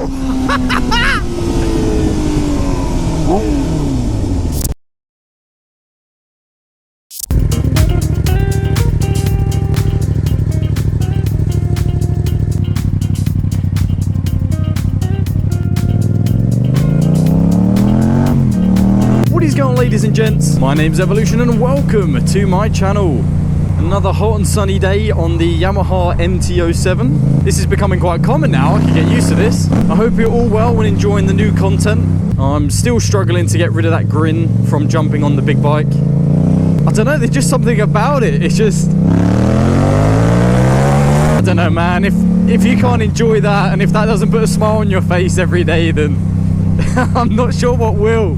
What is going on, ladies and gents? My name's Evolution and welcome to my channel. Another hot and sunny day on the Yamaha MT07. This is becoming quite common now, I can get used to this. I hope you're all well and enjoying the new content. I'm still struggling to get rid of that grin from jumping on the big bike. I don't know, there's just something about it. It's just... I don't know, man. If you can't enjoy that and if that doesn't put a smile on your face every day, then I'm not sure what will.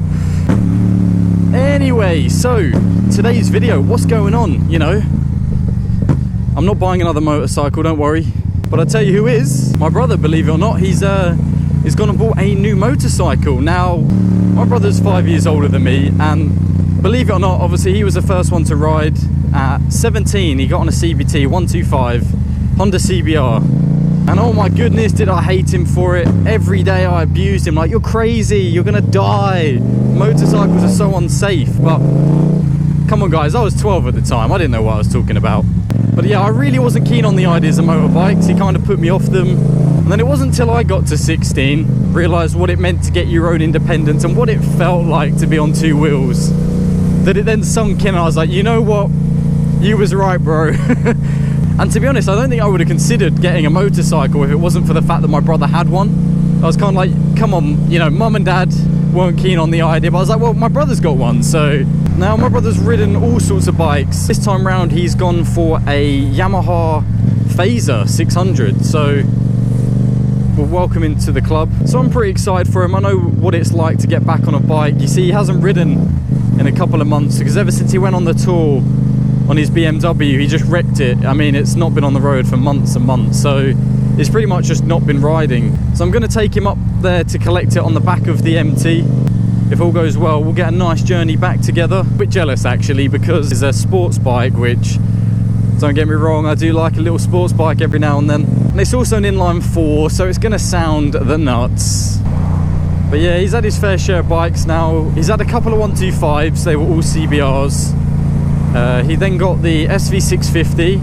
Anyway, so today's video, what's going on, you know? I'm not buying another motorcycle, don't worry. But I'll tell you who is. My brother, believe it or not, he's gone and bought a new motorcycle. Now, my brother's 5 years older than me, and believe it or not, obviously he was the first one to ride. At 17, he got on a CBT 125 Honda CBR. And oh my goodness, did I hate him for it. Every day I abused him, like, you're crazy, you're gonna die. Motorcycles are so unsafe. But come on guys, I was 12 at the time, I didn't know what I was talking about. But yeah, I really wasn't keen on the ideas of motorbikes. He kind of put me off them. And then it wasn't until I got to 16, realised what it meant to get your own independence and what it felt like to be on two wheels, that it then sunk in. I was like, you know what? You was right, bro. And to be honest, I don't think I would have considered getting a motorcycle if it wasn't for the fact that my brother had one. I was kind of like, come on, you know, mum and dad weren't keen on the idea, but I was like, well, my brother's got one. So now my brother's ridden all sorts of bikes. This time round, he's gone for a Yamaha FZR600. So we'll welcome him to the club. So I'm pretty excited for him. I know what it's like to get back on a bike. You see, he hasn't ridden in a couple of months because ever since he went on the tour on his BMW, he just wrecked it. I mean, it's not been on the road for months and months, so it's pretty much just not been riding. So I'm going to take him up there to collect it on the back of the MT. If all goes well, we'll get a nice journey back together. A bit jealous actually, because it's a sports bike, which, don't get me wrong, I do like a little sports bike every now and then. And it's also an inline 4, so it's going to sound the nuts. But yeah, he's had his fair share of bikes now. He's had a couple of 125s, they were all CBRs. He then got the SV650.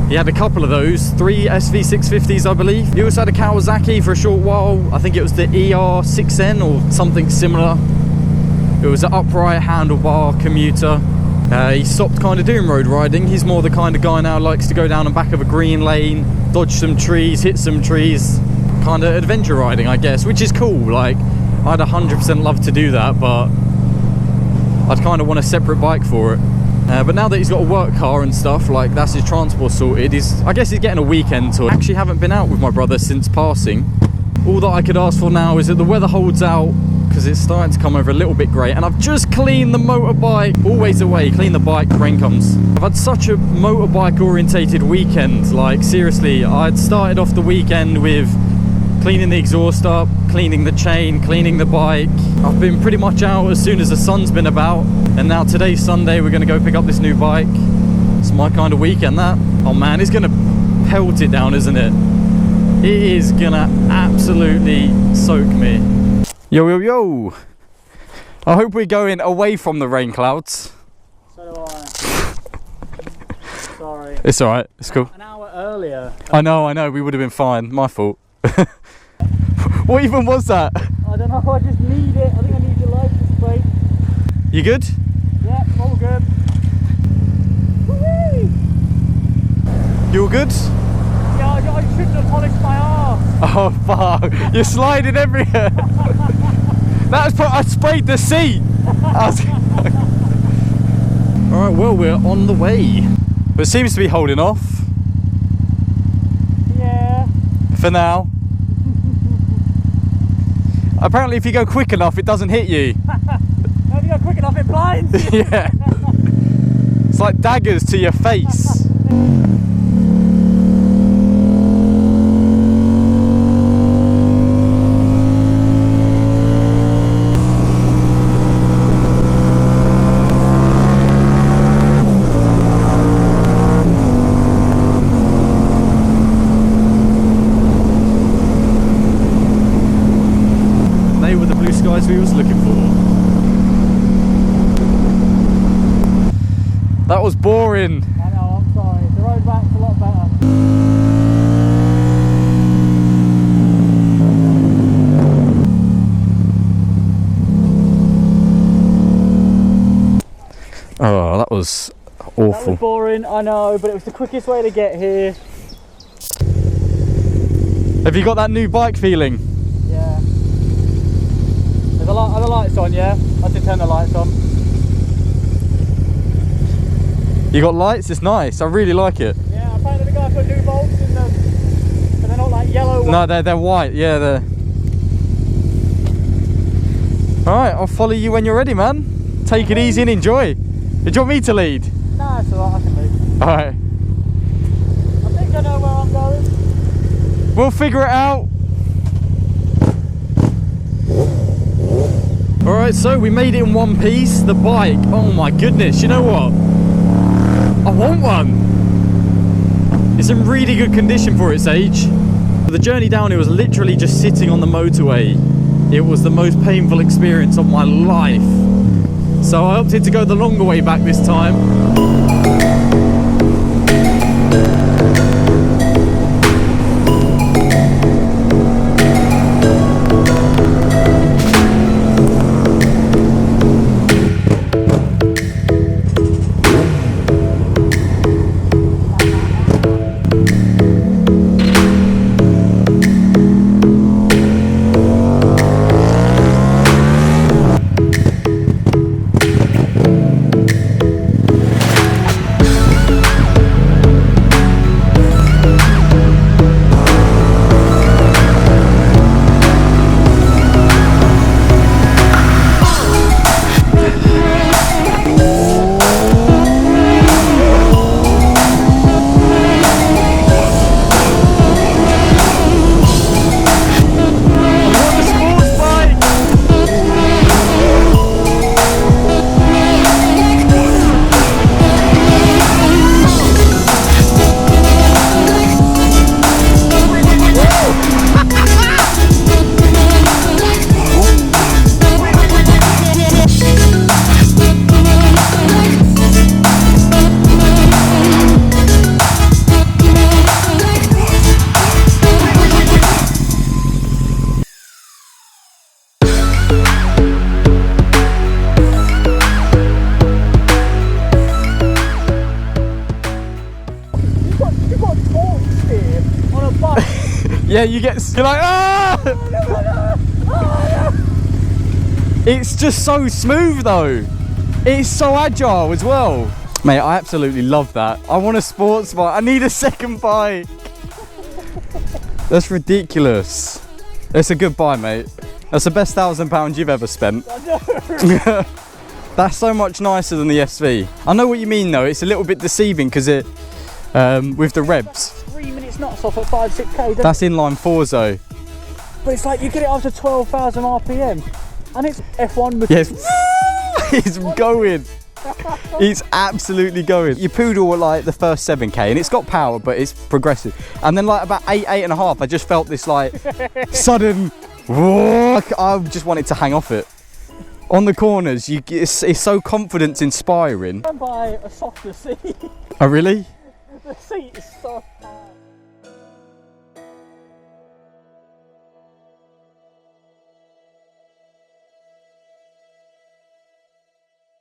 He had a couple of those, 3 SV650s I believe. He also had a Kawasaki for a short while. I think it was the ER6N or something similar. It was an upright handlebar commuter. He stopped kind of doing road riding. He's more the kind of guy now who likes to go down the back of a green lane, dodge some trees, hit some trees, kind of adventure riding, I guess, which is cool. Like, I'd 100% love to do that, but I'd kind of want a separate bike for it. But now that he's got a work car and stuff, like, that's his transport sorted, I guess he's getting a weekend tour. I actually haven't been out with my brother since passing. All that I could ask for now is that the weather holds out, because it's starting to come over a little bit grey, and I've just cleaned the motorbike. Always away, clean the bike, rain comes. I've had such a motorbike orientated weekend. Like, seriously, I'd started off the weekend with cleaning the exhaust up, cleaning the chain, cleaning the bike. I've been pretty much out as soon as the sun's been about, and now today's Sunday, we're going to go pick up this new bike. It's my kind of weekend, that. Oh man, it's going to pelt it down, isn't it? It is going to absolutely soak me. Yo, yo, yo. I hope we're going away from the rain clouds. So do I. Sorry. It's alright, it's cool. An hour earlier. I know, we would have been fine. My fault. What even was that? I don't know, I just need it. I think I need your license plate. You good? Yeah, all good. Woo-hoo! You all good? Yeah, I shouldn't have polished my arse. Oh fuck, you're sliding everywhere. I sprayed the seat. Alright, well, we're on the way. But it seems to be holding off. Yeah. For now. Apparently if you go quick enough it doesn't hit you. If you go quick enough it blinds you. Yeah. It's like daggers to your face. skies we was looking for. That was boring. I know, I'm sorry. The road back's a lot better. Oh, that was awful. That was boring, I know, but it was the quickest way to get here. Have you got that new bike feeling? Yeah. Are the lights on, yeah? I did turn the lights on. You got lights? It's nice. I really like it. Yeah, apparently the guy put new bolts in them. But they're not like yellow ones. No, they're white. Yeah, they're... Alright, I'll follow you when you're ready, man. Take it easy and enjoy. Do you want me to lead? No, it's alright, I can lead. Alright. I think I know where I'm going. We'll figure it out. Alright, so we made it in one piece. The bike. Oh my goodness, you know what? I want one. It's in really good condition for its age. The journey down here was literally just sitting on the motorway. It was the most painful experience of my life. So I opted to go the longer way back this time. Yeah, you're like, ah! It's just so smooth though. It's so agile as well. Mate, I absolutely love that. I want a sports bike. I need a second bike. That's ridiculous. It's a good buy, mate. That's the best £1,000 you've ever spent. That's so much nicer than the SV. I know what you mean though. It's a little bit deceiving because it, with the revs. 3 minutes knots off at 5-6k. That's inline 4 though. But it's like you get it up to 12,000 RPM, and it's F1 material. Yes, it's going. It's absolutely going. You poodle at like the first 7k and it's got power, but it's progressive. And then like about 8.5, I just felt this like sudden. I just wanted to hang off it. On the corners, it's so confidence inspiring. I'm by a softer seat. Oh really? The seat is soft.